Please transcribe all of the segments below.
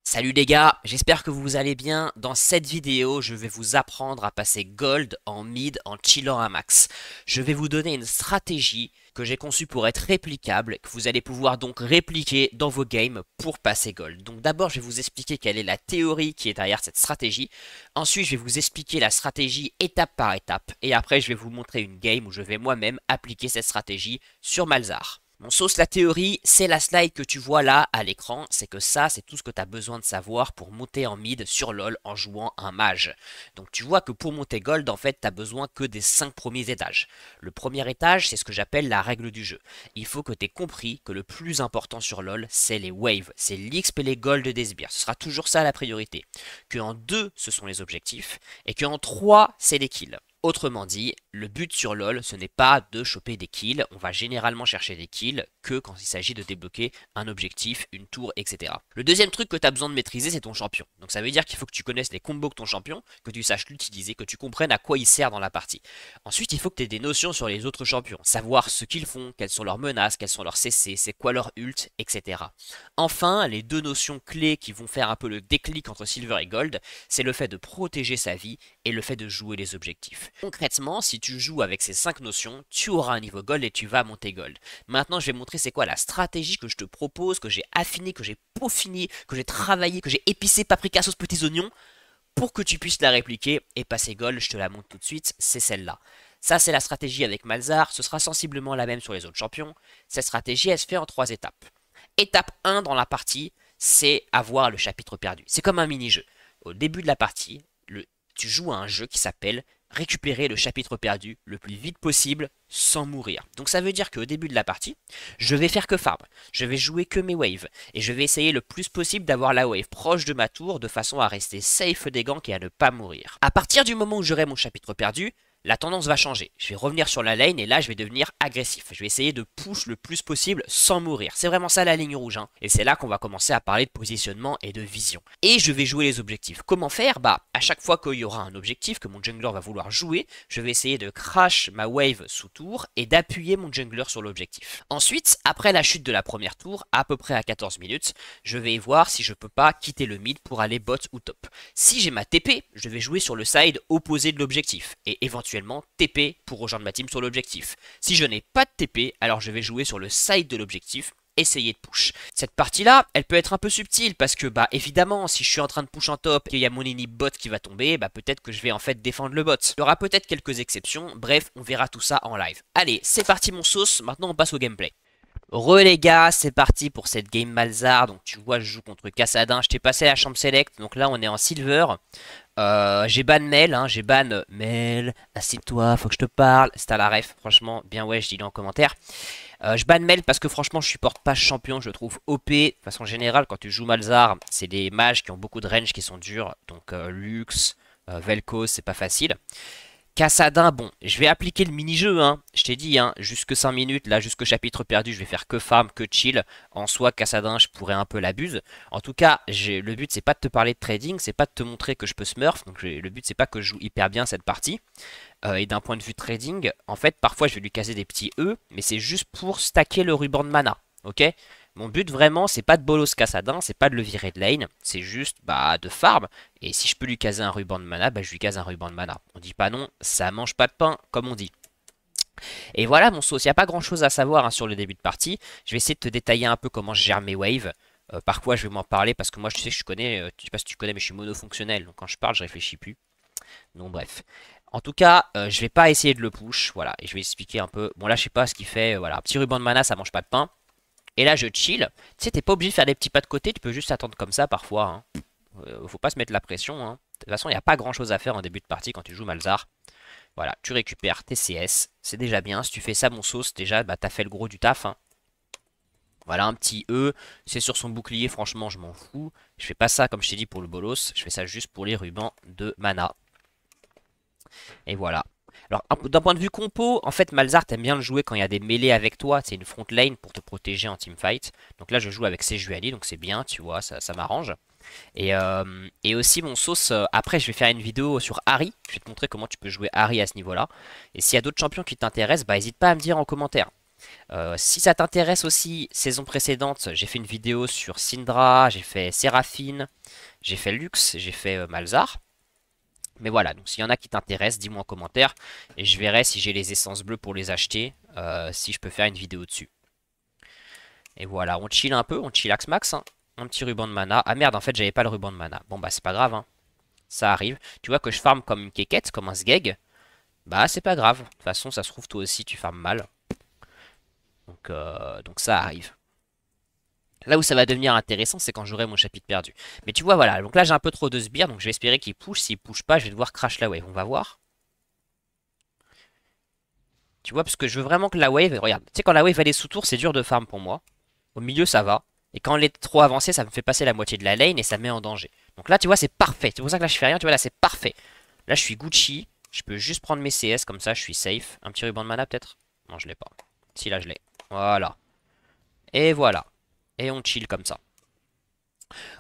Salut les gars, j'espère que vous allez bien. Dans cette vidéo, je vais vous apprendre à passer gold en mid en chillant un max. Je vais vous donner une stratégie que j'ai conçue pour être réplicable, que vous allez pouvoir donc répliquer dans vos games pour passer gold. Donc d'abord, je vais vous expliquer quelle est la théorie qui est derrière cette stratégie. Ensuite, je vais vous expliquer la stratégie étape par étape. Et après, je vais vous montrer une game où je vais moi-même appliquer cette stratégie sur Malzar. Mon sauce, la théorie, c'est la slide que tu vois là à l'écran. C'est que ça, c'est tout ce que tu as besoin de savoir pour monter en mid sur LoL en jouant un mage. Donc tu vois que pour monter gold, en fait, tu as besoin que des 5 premiers étages. Le premier étage, c'est ce que j'appelle la règle du jeu. Il faut que tu aies compris que le plus important sur LoL, c'est les waves. C'est l'XP et les gold des sbires. Ce sera toujours ça la priorité. Que en 2, ce sont les objectifs. Et que en 3, c'est les kills. Autrement dit, le but sur LoL, ce n'est pas de choper des kills, on va généralement chercher des kills que quand il s'agit de débloquer un objectif, une tour, etc. Le deuxième truc que tu as besoin de maîtriser, c'est ton champion. Donc ça veut dire qu'il faut que tu connaisses les combos de ton champion, que tu saches l'utiliser, que tu comprennes à quoi il sert dans la partie. Ensuite, il faut que tu aies des notions sur les autres champions, savoir ce qu'ils font, quelles sont leurs menaces, quels sont leurs CC, c'est quoi leur ult, etc. Enfin, les deux notions clés qui vont faire un peu le déclic entre Silver et Gold, c'est le fait de protéger sa vie et le fait de jouer les objectifs. Concrètement, si tu joues avec ces 5 notions, tu auras un niveau gold et tu vas monter gold. Maintenant, je vais montrer c'est quoi la stratégie que je te propose, que j'ai affinée, que j'ai peaufinée, que j'ai travaillée, que j'ai épicée, paprika, sauce, petits oignons, pour que tu puisses la répliquer et passer gold. Je te la montre tout de suite, c'est celle-là. Ça, c'est la stratégie avec Malzar, ce sera sensiblement la même sur les autres champions. Cette stratégie, elle se fait en 3 étapes. Étape 1 dans la partie, c'est avoir le chapitre perdu. C'est comme un mini-jeu. Au début de la partie, tu joues à un jeu qui s'appelle récupérer le chapitre perdu le plus vite possible sans mourir. Donc ça veut dire qu'au début de la partie, je vais faire que farm, je vais jouer que mes waves, et je vais essayer le plus possible d'avoir la wave proche de ma tour de façon à rester safe des ganks et à ne pas mourir. À partir du moment où j'aurai mon chapitre perdu, la tendance va changer. Je vais revenir sur la lane et là je vais devenir agressif. Je vais essayer de push le plus possible sans mourir. C'est vraiment ça la ligne rouge. Hein. Et c'est là qu'on va commencer à parler de positionnement et de vision. Et je vais jouer les objectifs. Comment faire? Bah à chaque fois qu'il y aura un objectif que mon jungler va vouloir jouer, je vais essayer de crash ma wave sous tour et d'appuyer mon jungler sur l'objectif. Ensuite, après la chute de la première tour, à peu près à 14 minutes, je vais voir si je peux pas quitter le mid pour aller bot ou top. Si j'ai ma TP, je vais jouer sur le side opposé de l'objectif et éventuellement TP pour rejoindre ma team sur l'objectif. Si je n'ai pas de TP, alors je vais jouer sur le side de l'objectif, essayer de push. Cette partie-là, elle peut être un peu subtile parce que, bah évidemment, si je suis en train de push en top et qu'il y a mon inhib bot qui va tomber, bah peut-être que je vais en fait défendre le bot. Il y aura peut-être quelques exceptions, bref, on verra tout ça en live. Allez, c'est parti mon sauce, maintenant on passe au gameplay. Re les gars, c'est parti pour cette game Malzar. Donc tu vois, je joue contre Kassadin. Je t'ai passé la chambre select. Donc là, on est en silver. J'ai ban Mel, hein, j'ai ban Mel. Assieds-toi, faut que je te parle. C'est à la ref, franchement, bien ouais, je dis-le en commentaire. Je ban Mel parce que franchement, je supporte pas ce champion. Je le trouve OP. De façon générale, quand tu joues Malzar, c'est des mages qui ont beaucoup de range qui sont durs. Donc Lux, Vel'Koz, c'est pas facile. Kassadin, bon, je vais appliquer le mini-jeu, hein. Je t'ai dit, hein, jusque 5 minutes, là, jusque chapitre perdu, je vais faire que farm, que chill. En soi, Kassadin, je pourrais un peu l'abuse. En tout cas, le but, c'est pas de te parler de trading, c'est pas de te montrer que je peux smurf. Donc, le but, c'est pas que je joue hyper bien cette partie. Et d'un point de vue trading, en fait, parfois, je vais lui caser des petits E, mais c'est juste pour stacker le ruban de mana, ok? Mon but vraiment, c'est pas de bolos Kassadin, c'est pas de le virer de lane, c'est juste bah, de farm. Et si je peux lui caser un ruban de mana, bah, je lui case un ruban de mana. On dit pas non, ça mange pas de pain, comme on dit. Et voilà mon sauce, il n'y a pas grand chose à savoir hein, sur le début de partie. Je vais essayer de te détailler un peu comment je gère mes waves. Par quoi je vais m'en parler, parce que moi je sais que je connais, je sais pas si tu connais, mais je suis monofonctionnel. Donc quand je parle, je réfléchis plus. Donc bref. En tout cas, je vais pas essayer de le push, voilà. Et je vais expliquer un peu. Bon là, je sais pas ce qu'il fait, voilà. Un petit ruban de mana, ça mange pas de pain. Et là, je chill. Tu sais, t'es pas obligé de faire des petits pas de côté, tu peux juste attendre comme ça parfois. Hein. Faut pas se mettre la pression. Hein. De toute façon, il n'y a pas grand chose à faire en début de partie quand tu joues Malzar. Voilà, tu récupères tes CS, c'est déjà bien. Si tu fais ça, mon sauce, déjà, bah, t'as fait le gros du taf. Hein. Voilà, un petit E, c'est sur son bouclier, franchement, je m'en fous. Je fais pas ça, comme je t'ai dit, pour le bolos. Je fais ça juste pour les rubans de mana. Et voilà. Alors, d'un point de vue compo, en fait, Malzar, t'aimes bien le jouer quand il y a des mêlées avec toi. C'est une front lane pour te protéger en teamfight. Donc là, je joue avec Sejuani, donc c'est bien, tu vois, ça m'arrange. Et aussi, mon sauce, après, je vais faire une vidéo sur Ahri. Je vais te montrer comment tu peux jouer Ahri à ce niveau-là. Et s'il y a d'autres champions qui t'intéressent, bah, n'hésite pas à me dire en commentaire. Si ça t'intéresse aussi, saison précédente, j'ai fait une vidéo sur Syndra, j'ai fait Séraphine, j'ai fait Lux, j'ai fait Malzar. Mais voilà, donc s'il y en a qui t'intéressent, dis-moi en commentaire. Et je verrai si j'ai les essences bleues pour les acheter, si je peux faire une vidéo dessus. Et voilà, on chill un peu, on chillax max, hein. Un petit ruban de mana. Ah merde, en fait, j'avais pas le ruban de mana. Bon bah c'est pas grave, hein. Ça arrive. Tu vois que je farm comme une quéquette, comme un sgeg. Bah c'est pas grave. De toute façon, ça se trouve toi aussi tu farmes mal. Donc ça arrive. Là où ça va devenir intéressant, c'est quand j'aurai mon chapitre perdu. Mais tu vois, voilà. Donc là, j'ai un peu trop de sbires, donc je vais espérer qu'il push. S'il push pas, je vais devoir crash la wave. On va voir. Tu vois, parce que je veux vraiment que la wave... Regarde, tu sais, quand la wave elle est sous tour, c'est dur de farm pour moi. Au milieu, ça va. Et quand elle est trop avancée, ça me fait passer la moitié de la lane et ça me met en danger. Donc là, tu vois, c'est parfait. C'est pour ça que là, je fais rien. Tu vois, là, c'est parfait. Là, je suis Gucci. Je peux juste prendre mes CS comme ça, je suis safe. Un petit ruban de mana, peut-être? Non, je l'ai pas. Si, là, je l'ai. Voilà. Et voilà. Et on chill comme ça.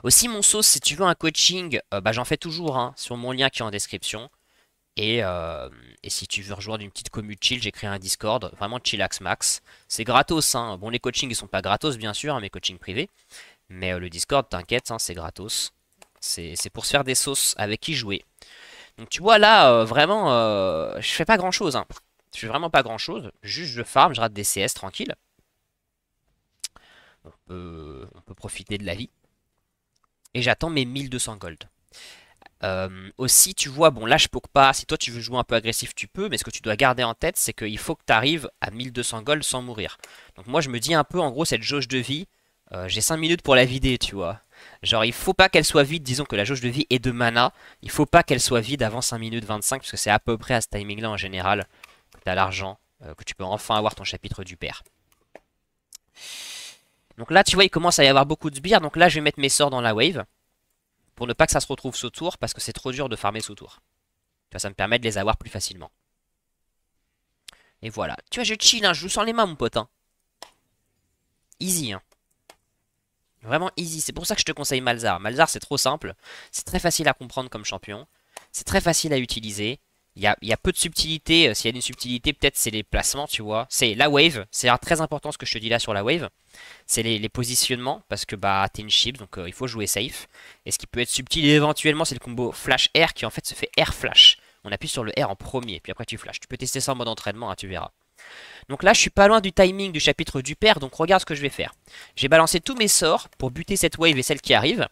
Aussi, mon sauce, si tu veux un coaching, bah, j'en fais toujours hein, sur mon lien qui est en description. Et si tu veux rejoindre une petite commu chill, j'ai créé un Discord, vraiment chillax max. C'est gratos, hein. Bon, les coachings, ils sont pas gratos, bien sûr, hein, mes coachings privés. Mais le Discord, t'inquiète, hein, c'est gratos. C'est pour se faire des sauces avec qui jouer. Donc tu vois, là, vraiment, je fais pas grand-chose. Hein. Je fais vraiment pas grand-chose. Juste, je farm, je rate des CS tranquille. On peut profiter de la vie. Et j'attends mes 1200 gold. Aussi, tu vois, bon là je poke pas. Si toi tu veux jouer un peu agressif, tu peux. Mais ce que tu dois garder en tête, c'est qu'il faut que tu arrives à 1200 gold sans mourir. Donc moi je me dis un peu, en gros, cette jauge de vie, j'ai 5 minutes pour la vider, tu vois. Genre il faut pas qu'elle soit vide, disons que la jauge de vie est de mana. Il faut pas qu'elle soit vide avant 5 minutes 25, parce que c'est à peu près à ce timing là en général que tu as l'argent, que tu peux enfin avoir ton chapitre du père. Donc là tu vois il commence à y avoir beaucoup de sbires. Donc là je vais mettre mes sorts dans la wave. Pour ne pas que ça se retrouve sous tour, parce que c'est trop dur de farmer sous tour. Tu vois, ça me permet de les avoir plus facilement. Et voilà. Tu vois, je chill, hein, je joue sans les mains, mon pote. Hein. Easy, hein. Vraiment easy. C'est pour ça que je te conseille Malzar. Malzar, c'est trop simple. C'est très facile à comprendre comme champion. C'est très facile à utiliser. Il y a peu de subtilité. S'il y a une subtilité, peut-être c'est les placements, tu vois. C'est la wave. C'est très important ce que je te dis là sur la wave. C'est les positionnements. Parce que bah t'es une chip, donc il faut jouer safe. Et ce qui peut être subtil éventuellement, c'est le combo flash R qui en fait se fait R flash. On appuie sur le R en premier, puis après tu flashes. Tu peux tester ça en mode entraînement, hein, tu verras. Donc là, je suis pas loin du timing du chapitre du père, donc regarde ce que je vais faire. J'ai balancé tous mes sorts pour buter cette wave et celle qui arrive.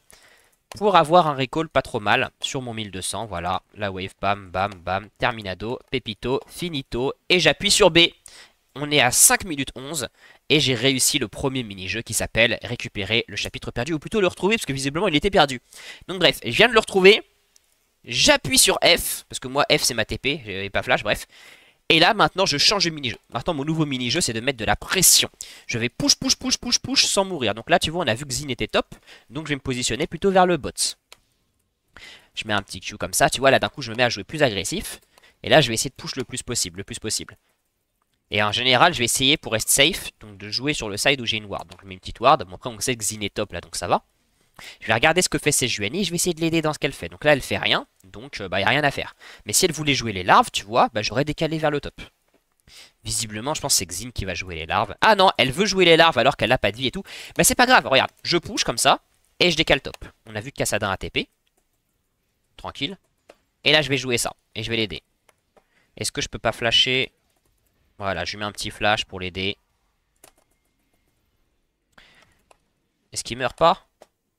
Pour avoir un recall pas trop mal sur mon 1200, voilà, la wave, bam, bam, bam, terminado, pepito, finito, et j'appuie sur B. On est à 5 minutes 11, et j'ai réussi le premier mini-jeu qui s'appelle récupérer le chapitre perdu, ou plutôt le retrouver, parce que visiblement il était perdu. Donc bref, je viens de le retrouver, j'appuie sur F, parce que moi F c'est ma TP, et pas flash, bref. Et là, maintenant, je change de mini-jeu. Maintenant, mon nouveau mini-jeu, c'est de mettre de la pression. Je vais push, push, push, push, push sans mourir. Donc là, tu vois, on a vu que Xin était top. Donc, je vais me positionner plutôt vers le bot. Je mets un petit Q comme ça. Tu vois, là, d'un coup, je me mets à jouer plus agressif. Et là, je vais essayer de push le plus possible. Et en général, je vais essayer, pour rester safe, donc de jouer sur le side où j'ai une ward. Donc, je mets une petite ward. Bon, après, on sait que Xin est top, là, donc ça va. Je vais regarder ce que fait Sejuani et je vais essayer de l'aider dans ce qu'elle fait. Donc là, elle fait rien, donc bah, y a rien à faire. Mais si elle voulait jouer les larves, tu vois, bah, j'aurais décalé vers le top. Visiblement, je pense que c'est Xin qui va jouer les larves. Ah non, elle veut jouer les larves alors qu'elle n'a pas de vie et tout. Bah c'est pas grave, regarde, je push comme ça et je décale top. On a vu que Kassadin a TP. Tranquille. Et là, je vais jouer ça et je vais l'aider. Est-ce que je peux pas flasher? Voilà, je lui mets un petit flash pour l'aider. Est-ce qu'il meurt pas?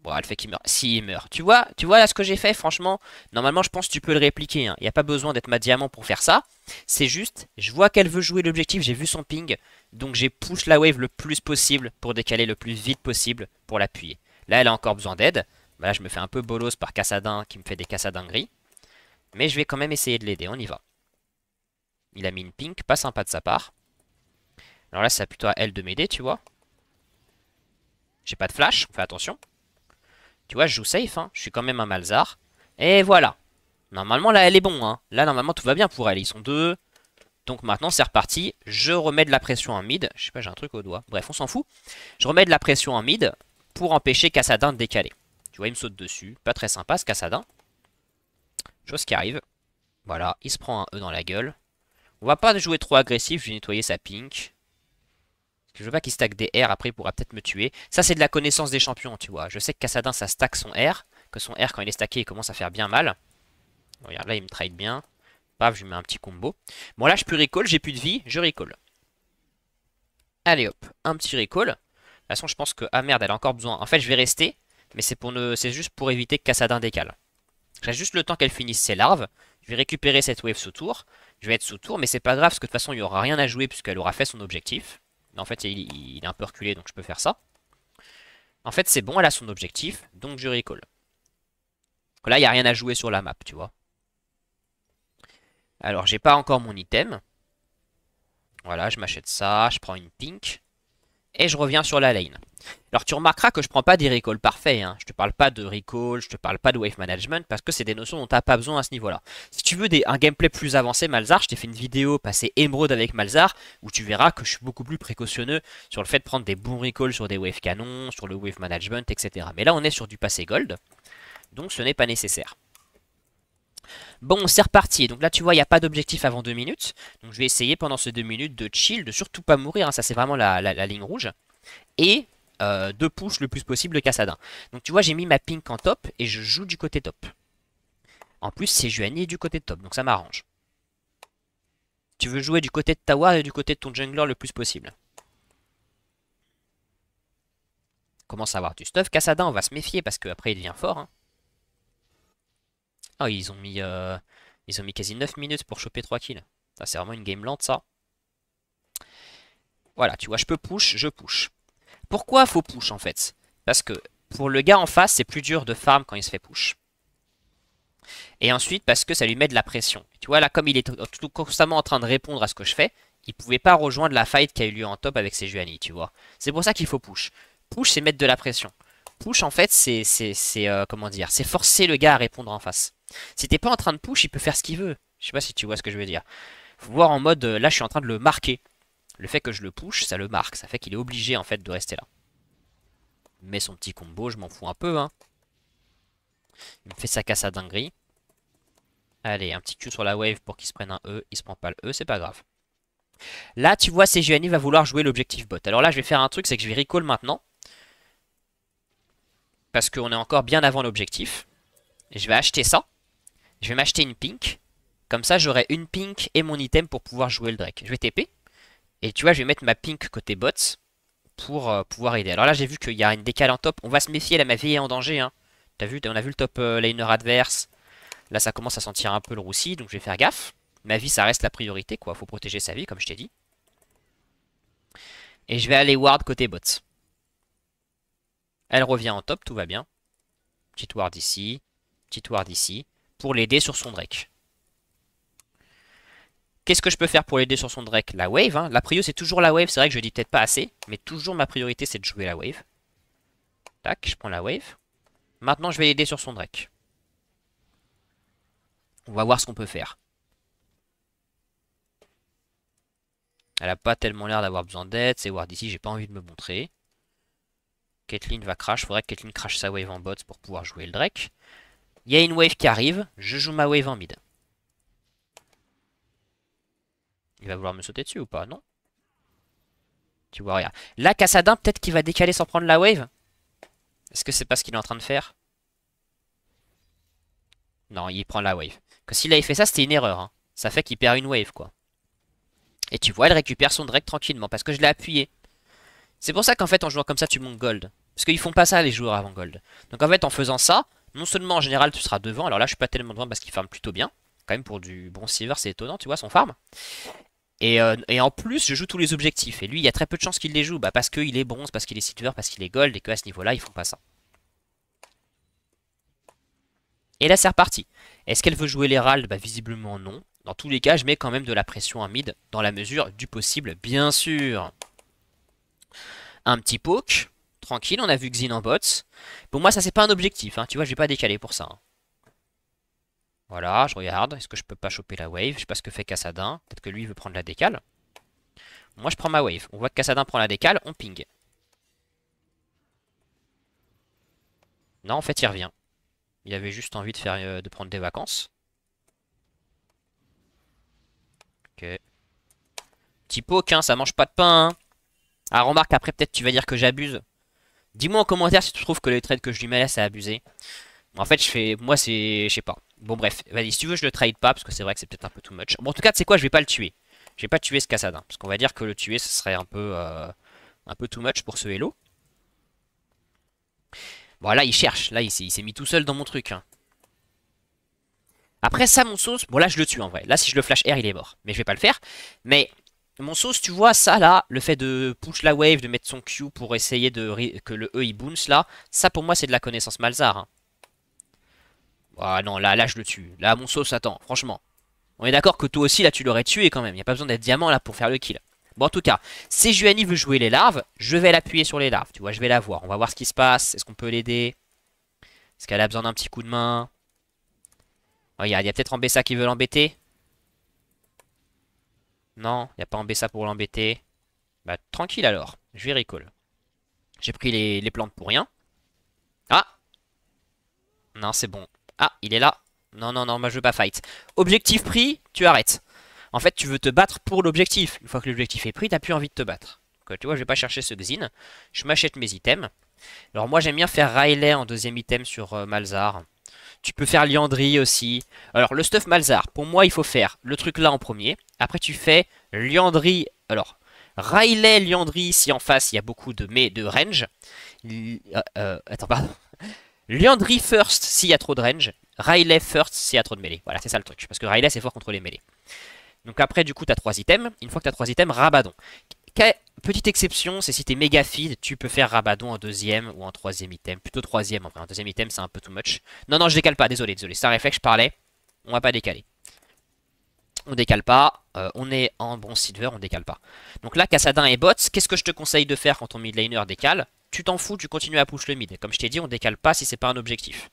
Bon, elle fait qu'il meurt. Si, il meurt. Tu vois là ce que j'ai fait, franchement, normalement, je pense que tu peux le répliquer. Il n'y a pas besoin d'être ma diamant pour faire ça. C'est juste, je vois qu'elle veut jouer l'objectif, j'ai vu son ping. Donc j'ai push la wave le plus possible pour décaler le plus vite possible pour l'appuyer. Là, elle a encore besoin d'aide. Bah, là, je me fais un peu bolos par Kassadin qui me fait des Kassadins gris. Mais je vais quand même essayer de l'aider, on y va. Il a mis une pink, pas sympa de sa part. Alors là, c'est plutôt à elle de m'aider, tu vois. J'ai pas de flash, on fait attention. Tu vois, je joue safe, hein. Je suis quand même un Malzar. Et voilà. Normalement, là, elle est bon, hein. Là, normalement, tout va bien pour elle. Ils sont deux. Donc maintenant, c'est reparti. Je remets de la pression en mid. Je sais pas, j'ai un truc au doigt. Bref, on s'en fout. Je remets de la pression en mid pour empêcher Kassadin de décaler. Tu vois, il me saute dessus. Pas très sympa, ce Kassadin. Chose qui arrive. Voilà, il se prend un E dans la gueule. On va pas jouer trop agressif. Je vais nettoyer sa pink. Je veux pas qu'il stack des R, après il pourra peut-être me tuer. Ça c'est de la connaissance des champions, tu vois. Je sais que Kassadin ça stack son R, que son R quand il est stacké il commence à faire bien mal. Regarde là il me trade bien. Paf, je lui mets un petit combo. Bon là je peux recall, j'ai plus de vie, je recall. Allez hop, un petit recall. De toute façon je pense que... Ah merde, elle a encore besoin. En fait je vais rester, mais c'est juste pour éviter que Kassadin décale. J'ai juste le temps qu'elle finisse ses larves. Je vais récupérer cette wave sous tour. Je vais être sous tour, mais c'est pas grave parce que de toute façon il n'y aura rien à jouer puisqu'elle aura fait son objectif. En fait il est un peu reculé donc je peux faire ça. En fait c'est bon, elle a son objectif, donc je recall. Donc là il n'y a rien à jouer sur la map, tu vois. Alors j'ai pas encore mon item. Voilà, je m'achète ça, je prends une pink. Et je reviens sur la lane. Alors tu remarqueras que je prends pas des recalls parfaits. Hein. Je te parle pas de recall, je te parle pas de wave management parce que c'est des notions dont tu n'as pas besoin à ce niveau-là. Si tu veux un gameplay plus avancé Malzahar, je t'ai fait une vidéo passée émeraude avec Malzahar où tu verras que je suis beaucoup plus précautionneux sur le fait de prendre des bons recalls sur des wave canons, sur le wave management, etc. Mais là on est sur du passé gold, donc ce n'est pas nécessaire. Bon, c'est reparti. Donc là, tu vois, il n'y a pas d'objectif avant 2 minutes. Donc je vais essayer pendant ces 2 minutes de chill, de surtout pas mourir. Hein. Ça, c'est vraiment la ligne rouge. Et de push le plus possible le Kassadin. Donc tu vois, j'ai mis ma pink en top et je joue du côté top. En plus, c'est Juani est du côté de top, donc ça m'arrange. Tu veux jouer du côté de ta ward et du côté de ton jungler le plus possible. Commence à avoir du stuff. Kassadin, on va se méfier parce qu'après il devient fort. Hein. Oh, ils ont mis quasi 9 minutes pour choper 3 kills. Ça, c'est vraiment une game lente, ça. Voilà, tu vois, je peux push, je push. Pourquoi faut push, en fait? Parce que pour le gars en face, c'est plus dur de farm quand il se fait push. Et ensuite, parce que ça lui met de la pression. Tu vois, là, comme il est tout constamment en train de répondre à ce que je fais, il pouvait pas rejoindre la fight qui a eu lieu en top avec ses Juani, tu vois. C'est pour ça qu'il faut push. Push, c'est mettre de la pression. Push, en fait, c'est comment dire, c'est forcer le gars à répondre en face. Si t'es pas en train de push, il peut faire ce qu'il veut. Je sais pas si tu vois ce que je veux dire. Faut voir en mode, là, je suis en train de le marquer. Le fait que je le push, ça le marque. Ça fait qu'il est obligé, en fait, de rester là. Il met son petit combo, je m'en fous un peu, hein. Il me fait sa casse à dinguerie. Allez, un petit Q sur la wave pour qu'il se prenne un E. Il se prend pas le E, c'est pas grave. Là, tu vois, CGNI va vouloir jouer l'objectif bot. Alors là, je vais faire un truc, c'est que je vais recall maintenant. Parce qu'on est encore bien avant l'objectif. Et je vais acheter ça. Je vais m'acheter une pink. Comme ça, j'aurai une pink et mon item pour pouvoir jouer le Drake. Je vais TP. Et tu vois, je vais mettre ma pink côté bot pour pouvoir aider. Alors là, j'ai vu qu'il y a une décale en top. On va se méfier, là, ma vie est en danger. Hein. T'as vu, on a vu le top laner adverse. Là, ça commence à sentir un peu le roussi, donc je vais faire gaffe. Ma vie, ça reste la priorité, quoi. Faut protéger sa vie, comme je t'ai dit. Et je vais aller ward côté bot. Elle revient en top, tout va bien. Petite ward ici, petite ward ici, pour l'aider sur son Drake. Qu'est-ce que je peux faire pour l'aider sur son Drake? La wave, hein. La prio, c'est toujours la wave. C'est vrai que je dis peut-être pas assez, mais toujours ma priorité, c'est de jouer la wave. Tac, je prends la wave. Maintenant, je vais l'aider sur son Drake. On va voir ce qu'on peut faire. Elle a pas tellement l'air d'avoir besoin d'aide. C'est ward ici, j'ai pas envie de me montrer. Caitlyn va crash. Faudrait que Caitlyn crash sa wave en bot pour pouvoir jouer le Drake. Il y a une wave qui arrive. Je joue ma wave en mid. Il va vouloir me sauter dessus ou pas? Non. Tu vois, regarde. Là, Kassadin, peut-être qu'il va décaler sans prendre la wave. Est-ce que c'est pas ce qu'il est en train de faire? Non, il prend la wave. Que s'il avait fait ça, c'était une erreur. Hein. Ça fait qu'il perd une wave, quoi. Et tu vois, elle récupère son Drake tranquillement parce que je l'ai appuyé. C'est pour ça qu'en fait, en jouant comme ça, tu montes gold. Parce qu'ils font pas ça, les joueurs avant gold. Donc en fait, en faisant ça, non seulement en général, tu seras devant. Alors là, je suis pas tellement devant parce qu'il farm plutôt bien. Quand même, pour du bon silver, c'est étonnant, tu vois, son farm. Et en plus, je joue tous les objectifs. Et lui, il y a très peu de chances qu'il les joue. Bah, parce qu'il est bronze, parce qu'il est silver, parce qu'il est gold. Et qu'à ce niveau-là, ils font pas ça. Et là, c'est reparti. Est-ce qu'elle veut jouer l'Herald? Bah, visiblement non. Dans tous les cas, je mets quand même de la pression à mid, dans la mesure du possible, bien sûr. Un petit poke. Tranquille, on a vu Xin en bot. Pour moi, ça, c'est pas un objectif. Hein. Tu vois, je vais pas décaler pour ça. Hein. Voilà, je regarde. Est-ce que je peux pas choper la wave? Je sais pas ce que fait Kassadin. Peut-être que lui, il veut prendre la décale. Moi, je prends ma wave. On voit que Kassadin prend la décale, on ping. Non, en fait, il revient. Il avait juste envie de prendre des vacances. Ok. Petit poke, hein, ça mange pas de pain. Hein. Ah, remarque, après, peut-être tu vas dire que j'abuse. Dis-moi en commentaire si tu trouves que les trades que je lui mets là, c'est abusé. En fait, je fais. Moi, c'est. Je sais pas. Bon, bref. Vas-y, si tu veux, je le trade pas. Parce que c'est vrai que c'est peut-être un peu too much. Bon, en tout cas, tu sais quoi, je vais pas le tuer. Je vais pas tuer ce Cassadin. Parce qu'on va dire que le tuer, ce serait un peu too much pour ce Hello. Bon, là, il cherche. Là, il s'est mis tout seul dans mon truc, hein. Après ça, mon sauce. Bon, là, je le tue en vrai. Là, si je le flash air, il est mort. Mais je vais pas le faire. Mais. Mon sauce, tu vois, ça là, le fait de push la wave, de mettre son Q pour essayer que le E il bounce là, ça pour moi c'est de la connaissance Malzar, hein. Ah non, là je le tue. Là, mon sauce, attends, franchement. On est d'accord que toi aussi, là, tu l'aurais tué quand même. Il n'y a pas besoin d'être diamant là pour faire le kill. Bon, en tout cas, si Juani veut jouer les larves, je vais l'appuyer sur les larves. Tu vois, je vais la voir. On va voir ce qui se passe. Est-ce qu'on peut l'aider? Est-ce qu'elle a besoin d'un petit coup de main? Regarde, il y a peut-être Ambessa qui veut l'embêter. Non, il n'y a pas Ambessa pour l'embêter. Bah, tranquille alors. Je vais recall. J'ai pris les plantes pour rien. Ah! Non, c'est bon. Ah, il est là. Non, non, non, moi je veux pas fight. Objectif pris, tu arrêtes. En fait, tu veux te battre pour l'objectif. Une fois que l'objectif est pris, t'as plus envie de te battre. Donc, tu vois, je vais pas chercher ce Xin. Je m'achète mes items. Alors moi, j'aime bien faire Riley en deuxième item sur Malzar. Tu peux faire Liandry aussi. Alors, le stuff Malzar, pour moi, il faut faire le truc là en premier. Après, tu fais Liandry. Alors, Riley, Liandry, si en face, il y a beaucoup de range. Attends, pardon. Liandry first s'il y a trop de range. Riley first s'il y a trop de mêlée. Voilà, c'est ça le truc. Parce que Riley, c'est fort contre les mêlées. Donc après, du coup, tu as 3 items. Une fois que tu as 3 items, Rabadon. Petite exception, c'est si t'es méga feed, tu peux faire Rabadon en deuxième ou en troisième item. Plutôt troisième en vrai. En deuxième item, c'est un peu too much. Non, non, je décale pas. Désolé, désolé. C'est un réflexe, je parlais. On va pas décaler. On décale pas. On est en bon silver, on décale pas. Donc là, Cassadin et bots, qu'est-ce que je te conseille de faire quand ton mid laner décale? Tu t'en fous, tu continues à push le mid. Comme je t'ai dit, on décale pas si c'est pas un objectif.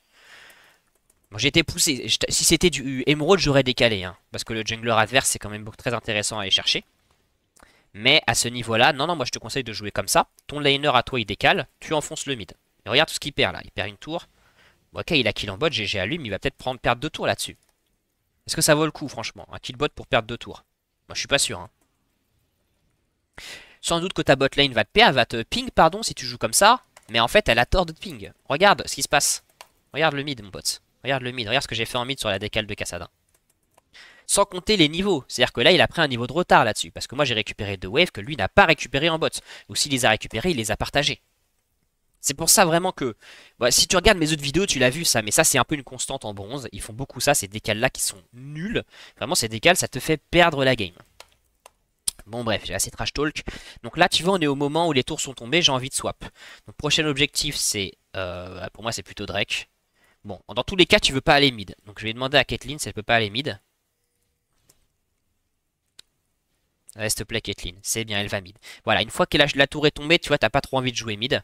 Bon, j'ai été poussé. Si c'était du émeraude, j'aurais décalé, hein, parce que le jungler adverse, c'est quand même très intéressant à aller chercher. Mais à ce niveau-là, non, non, moi je te conseille de jouer comme ça. Ton laner à toi, il décale, tu enfonces le mid. Et regarde tout ce qu'il perd là. Il perd une tour. Bon, ok, il a kill en bot, GG à lui, mais il va peut-être perdre 2 tours là-dessus. Est-ce que ça vaut le coup, franchement? Un kill bot pour perdre 2 tours? Moi, je suis pas sûr, hein. Sans doute que ta bot lane va te perdre, va te ping, pardon, si tu joues comme ça. Mais en fait, elle a tort de te ping. Regarde ce qui se passe. Regarde le mid, mon pote. Regarde le mid. Regarde ce que j'ai fait en mid sur la décale de Cassadin. Sans compter les niveaux. C'est-à-dire que là, il a pris un niveau de retard là-dessus. Parce que moi, j'ai récupéré 2 waves que lui n'a pas récupéré en bot. Ou s'il les a récupérés, il les a partagés. C'est pour ça vraiment que... Bah, si tu regardes mes autres vidéos, tu l'as vu ça. Mais ça, c'est un peu une constante en bronze. Ils font beaucoup ça, ces décales-là qui sont nuls. Vraiment, ces décales, ça te fait perdre la game. Bon bref, j'ai assez trash talk. Donc là, tu vois, on est au moment où les tours sont tombés, j'ai envie de swap. Donc prochain objectif, c'est... pour moi, c'est plutôt Drake. Bon, dans tous les cas, tu veux pas aller mid. Donc je vais demander à Caitlyn si elle peut pas aller mid. S'il te plaît, Caitlyn. C'est bien, elle va mid. Voilà, une fois que la tour est tombée, tu vois, t'as pas trop envie de jouer mid.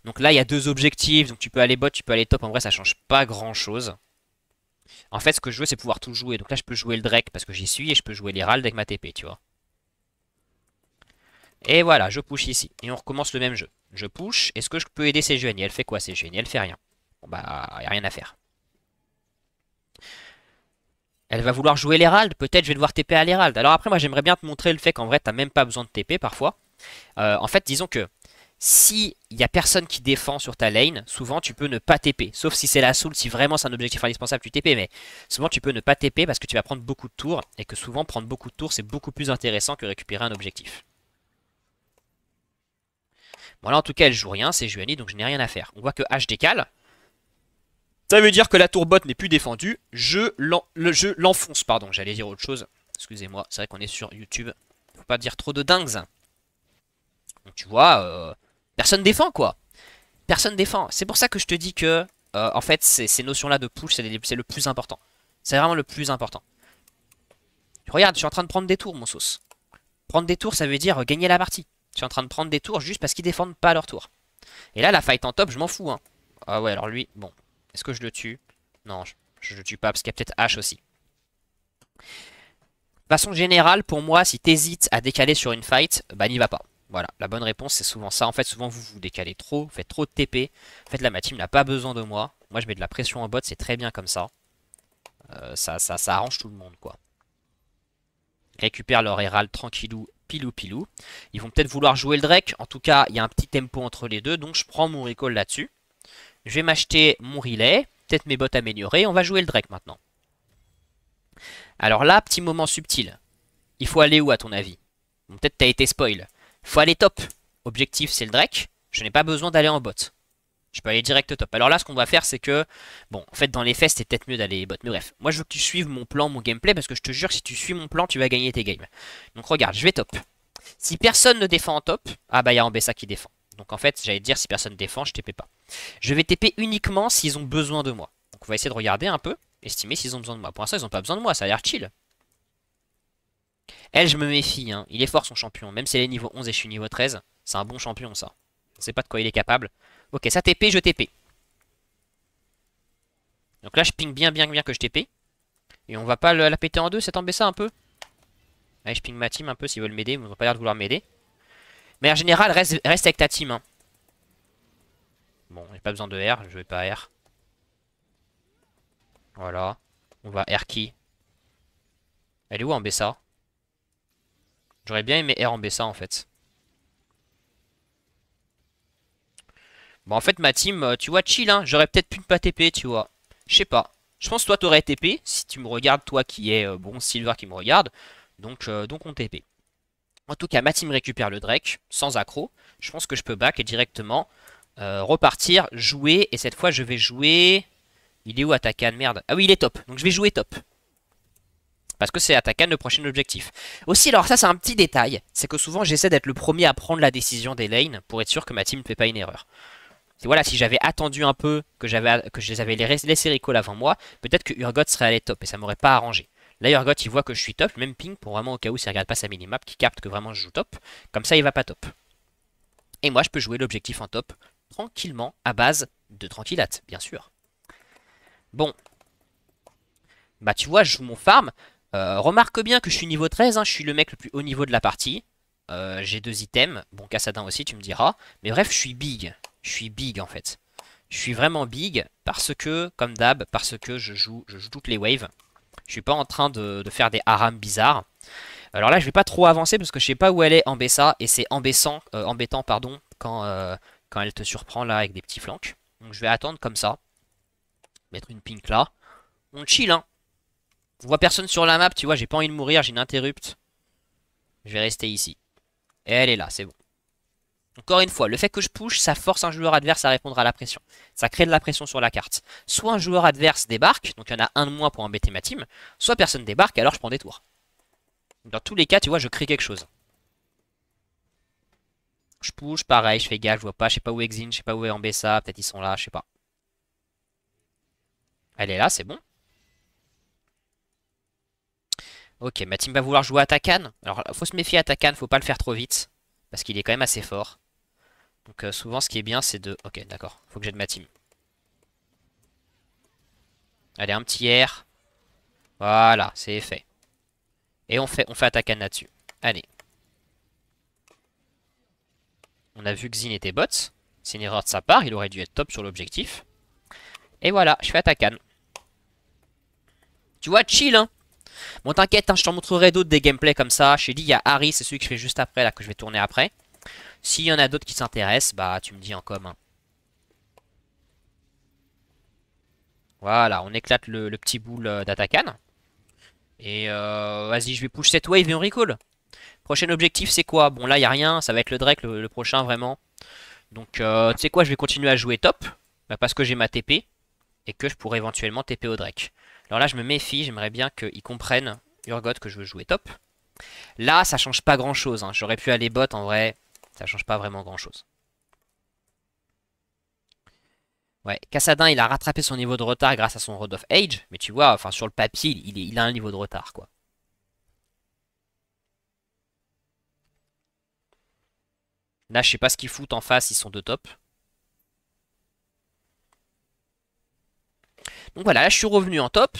Donc là, il y a 2 objectifs. Donc tu peux aller bot, tu peux aller top. En vrai, ça change pas grand-chose. En fait, ce que je veux, c'est pouvoir tout jouer. Donc là, je peux jouer le Drake parce que j'y suis. Et je peux jouer l'Herald avec ma TP, tu vois. Et voilà, je push ici. Et on recommence le même jeu. Je push. Est-ce que je peux aider ces Sejuani? Elle fait quoi, Sejuani? Elle fait rien. Bon bah, y a rien à faire. Elle va vouloir jouer l'Herald. Peut-être je vais devoir TP à l'Herald. Alors après, moi, j'aimerais bien te montrer le fait qu'en vrai, t'as même pas besoin de TP parfois. En fait, disons que si il y a personne qui défend sur ta lane, souvent tu peux ne pas TP. Sauf si c'est la soul, si vraiment c'est un objectif indispensable, tu TP. Mais souvent tu peux ne pas TP parce que tu vas prendre beaucoup de tours. Et que souvent, prendre beaucoup de tours, c'est beaucoup plus intéressant que récupérer un objectif. Bon là en tout cas elle joue rien, c'est Juani donc je n'ai rien à faire. On voit que H décale. Ça veut dire que la tour bot n'est plus défendue. Je l'enfonce, pardon, j'allais dire autre chose. Excusez-moi, c'est vrai qu'on est sur YouTube. Faut pas dire trop de dingues. Donc tu vois, personne défend quoi. Personne défend. C'est pour ça que je te dis que, en fait, ces notions-là de push, c'est le plus important. C'est vraiment le plus important. Regarde, je suis en train de prendre des tours, mon sauce. Prendre des tours, ça veut dire gagner la partie. Je suis en train de prendre des tours juste parce qu'ils défendent pas leur tour. Et là, la fight en top, je m'en fous, hein. Ah ouais, alors lui, bon. Est-ce que je le tue? Non, je le tue pas parce qu'il y a peut-être H aussi. De façon générale, pour moi, si t'hésites à décaler sur une fight, bah n'y va pas. Voilà, la bonne réponse c'est souvent ça. En fait, souvent vous vous décalez trop, faites trop de TP. En fait, là, ma team n'a pas besoin de moi. Moi, je mets de la pression en bot, c'est très bien comme ça. Ça arrange tout le monde, quoi. récupèrent leur Herald tranquillou, pilou pilou. Ils vont peut-être vouloir jouer le Drake. En tout cas, il y a un petit tempo entre les deux, donc je prends mon recall là-dessus. Je vais m'acheter mon relay, peut-être mes bots améliorés. On va jouer le Drake maintenant. Alors là, petit moment subtil. Il faut aller où à ton avis? Bon, peut-être t'as été spoil. Il faut aller top. Objectif, c'est le Drake. Je n'ai pas besoin d'aller en bot. Je peux aller direct top. Alors là, ce qu'on va faire, c'est que... Bon, en fait, dans les faits, c'était peut-être mieux d'aller bot. Mais bref, moi, je veux que tu suives mon plan, mon gameplay, parce que je te jure, si tu suis mon plan, tu vas gagner tes games. Donc regarde, je vais top. Si personne ne défend en top... Ah bah, il y a Ambessa qui défend. Donc en fait, j'allais te dire, si personne défend, je TP pas. Je vais TP uniquement s'ils ont besoin de moi. Donc on va essayer de regarder un peu, estimer s'ils ont besoin de moi. Pour l'instant, ils n'ont pas besoin de moi, ça a l'air chill. Elle, je me méfie, hein. Il est fort son champion. Même si elle est niveau 11 et je suis niveau 13, c'est un bon champion ça. On sait pas de quoi il est capable. Ok, ça TP, je TP. Donc là, je ping bien que je TP. Et on va pas la péter en deux, cette Ambessa un peu. Allez, je ping ma team un peu s'ils veulent m'aider. Ils n'ont pas l'air de vouloir m'aider. Mais en général, reste avec ta team. Hein. Bon, j'ai pas besoin de R, je vais pas R. Voilà. On va R qui? Elle est où Ambessa? J'aurais bien aimé R Ambessa en fait. Bon, en fait, ma team, tu vois, chill, hein. J'aurais peut-être pu ne pas TP, tu vois. Je sais pas. Je pense que toi, t'aurais TP. Si tu me regardes, toi qui es bon Silver qui me regarde. Donc on TP. En tout cas, ma team récupère le Drake, sans accro. Je pense que je peux back et directement repartir, jouer. Et cette fois, je vais jouer... Il est où Atakan? Merde. Ah oui, il est top. Donc je vais jouer top. Parce que c'est Atakan le prochain objectif. Aussi, alors ça, c'est un petit détail. C'est que souvent, j'essaie d'être le premier à prendre la décision des lanes pour être sûr que ma team ne fait pas une erreur. Et voilà, si j'avais attendu un peu, que je les avais laissé recall avant moi, peut-être que Urgot serait allé top et ça m'aurait pas arrangé. Là, Urgot, il voit que je suis top, même ping pour vraiment au cas où s'il regarde pas sa minimap, qui capte que vraiment je joue top. Comme ça, il va pas top. Et moi, je peux jouer l'objectif en top tranquillement, à base de tranquillate, bien sûr. Bon. Bah, tu vois, je joue mon farm. Remarque bien que je suis niveau 13, hein, je suis le mec le plus haut niveau de la partie. J'ai 2 items. Bon, Kassadin aussi, tu me diras. Mais bref, je suis big. Je suis big en fait. Je suis vraiment big parce que, comme d'hab, parce que je joue toutes les waves. Je suis pas en train de faire des harams bizarres. Alors là, je vais pas trop avancer parce que je sais pas où elle est Ambessa et c'est embêtant pardon, quand elle te surprend là avec des petits flanks. Donc je vais attendre comme ça. Mettre une pink là. On chill hein. On voit personne sur la map, tu vois, j'ai pas envie de mourir, j'ai une interrupt. Je vais rester ici. Et elle est là, c'est bon. Encore une fois, le fait que je push, ça force un joueur adverse à répondre à la pression. Ça crée de la pression sur la carte. Soit un joueur adverse débarque, donc il y en a un de moins pour embêter ma team, soit personne débarque, alors je prends des tours. Dans tous les cas, tu vois, je crée quelque chose. Je push, pareil, je fais gaffe, je vois pas, je sais pas où est Xin, je sais pas où est Ambessa, peut-être ils sont là, je sais pas. Elle est là, c'est bon. Ok, ma team va vouloir jouer à Takan. Alors, faut se méfier à Takan, faut pas le faire trop vite, parce qu'il est quand même assez fort. Donc souvent ce qui est bien c'est de... Ok d'accord, faut que j'aide ma team. Allez un petit R. Voilà, c'est fait. Et on fait Atakan là-dessus. Allez. On a vu que Xin était bot. C'est une erreur de sa part, il aurait dû être top sur l'objectif. Et voilà, je fais Atakan. Tu vois, chill hein. Bon t'inquiète, hein, je t'en montrerai d'autres des gameplays comme ça. Je t'ai dit, il y a Harry, c'est celui que je fais juste après, là, que je vais tourner après. S'il y en a d'autres qui s'intéressent, bah tu me dis en com. Hein. Voilà, on éclate le petit boule d'Atakan. Et vas-y, je vais push cette wave et on recall. Prochain objectif, c'est quoi? Bon, là, il n'y a rien. Ça va être le Drake, le prochain, vraiment. Donc, tu sais quoi? Je vais continuer à jouer top. Bah, parce que j'ai ma TP. Et que je pourrais éventuellement TP au Drake. Alors là, je me méfie. J'aimerais bien qu'ils comprennent, Urgot, que je veux jouer top. Là, ça change pas grand-chose. Hein. J'aurais pu aller bot, en vrai. Ça change pas vraiment grand-chose. Ouais, Kassadin, il a rattrapé son niveau de retard grâce à son Rod of Age. Mais tu vois, enfin, sur le papier, il a un niveau de retard, quoi. Là, je sais pas ce qu'ils foutent en face, ils sont de top. Donc voilà, là, je suis revenu en top.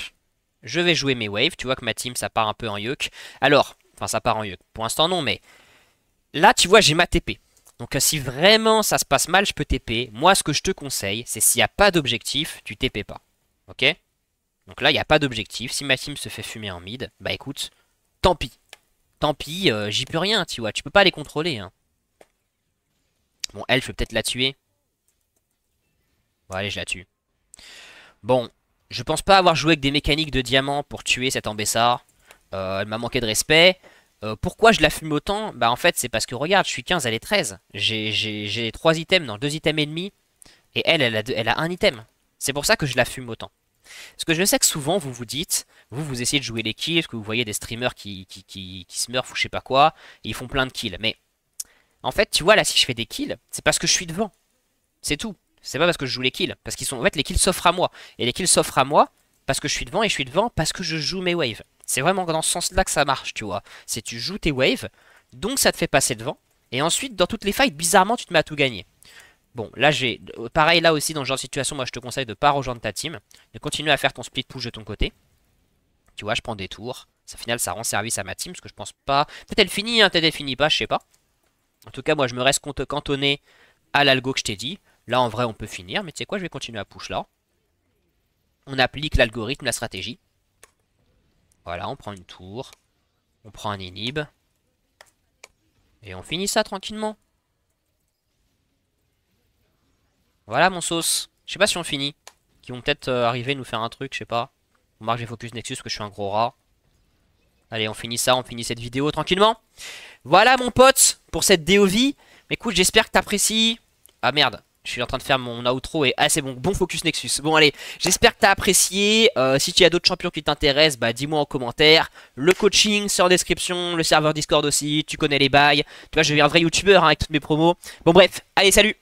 Je vais jouer mes waves. Tu vois que ma team, ça part un peu en yuk. Alors, enfin, ça part en yuk. Pour l'instant, non, mais là, tu vois, j'ai ma TP. Donc, si vraiment ça se passe mal, je peux TP. Moi, ce que je te conseille, c'est s'il n'y a pas d'objectif, tu TP pas. Ok? Donc là, il n'y a pas d'objectif. Si ma team se fait fumer en mid, bah écoute, tant pis. tant pis, j'y peux rien, tu vois. Tu peux pas les contrôler, hein. Bon, elle, je peux peut-être la tuer. Bon, allez, je la tue. Bon, je pense pas avoir joué avec des mécaniques de diamant pour tuer cette Ambessa. Elle m'a manqué de respect. Pourquoi je la fume autant? Bah en fait c'est parce que regarde, je suis 15, elle est 13. J'ai 3 items, non 2 items et demi. Et elle a un item. C'est pour ça que je la fume autant. Parce que je sais que souvent vous vous dites, vous essayez de jouer les kills, parce que vous voyez des streamers qui smurfent ou je sais pas quoi, et ils font plein de kills. Mais en fait tu vois là si je fais des kills, c'est parce que je suis devant. C'est tout. C'est pas parce que je joue les kills. Parce qu'ils sont. En fait les kills s'offrent à moi. Et les kills s'offrent à moi parce que je suis devant et je suis devant parce que je joue mes waves. C'est vraiment dans ce sens-là que ça marche, tu vois. C'est tu joues tes waves, donc ça te fait passer devant. Et ensuite, dans toutes les fights, bizarrement, tu te mets à tout gagner. Bon, là, j'ai... Pareil, là aussi, dans ce genre de situation, moi, je te conseille de pas rejoindre ta team. De continuer à faire ton split push de ton côté. Tu vois, je prends des tours. Au final, ça rend service à ma team, parce que je pense pas... Peut-être elle finit, hein, peut-être elle finit pas, je sais pas. En tout cas, moi, je me reste cantonné à l'algo que je t'ai dit. Là, en vrai, on peut finir, mais tu sais quoi, je vais continuer à push là. On applique l'algorithme, la stratégie. Voilà, on prend une tour. On prend un inhib. Et on finit ça tranquillement. Voilà mon sauce. Je sais pas si on finit. Qui vont peut-être arriver nous faire un truc, je sais pas. On marque j'ai focus Nexus parce que je suis un gros rat. Allez, on finit ça, on finit cette vidéo tranquillement. Voilà mon pote pour cette DOV. Mais écoute, j'espère que t'apprécies. Ah merde. Je suis en train de faire mon outro et ah c'est bon, bon focus Nexus. Bon allez, j'espère que t'as apprécié. Si tu as d'autres champions qui t'intéressent, bah dis-moi en commentaire. Le coaching c'est en description, le serveur Discord aussi, tu connais les bails. Tu vois, je vais un vrai youtubeur hein, avec toutes mes promos. Bon bref, allez salut.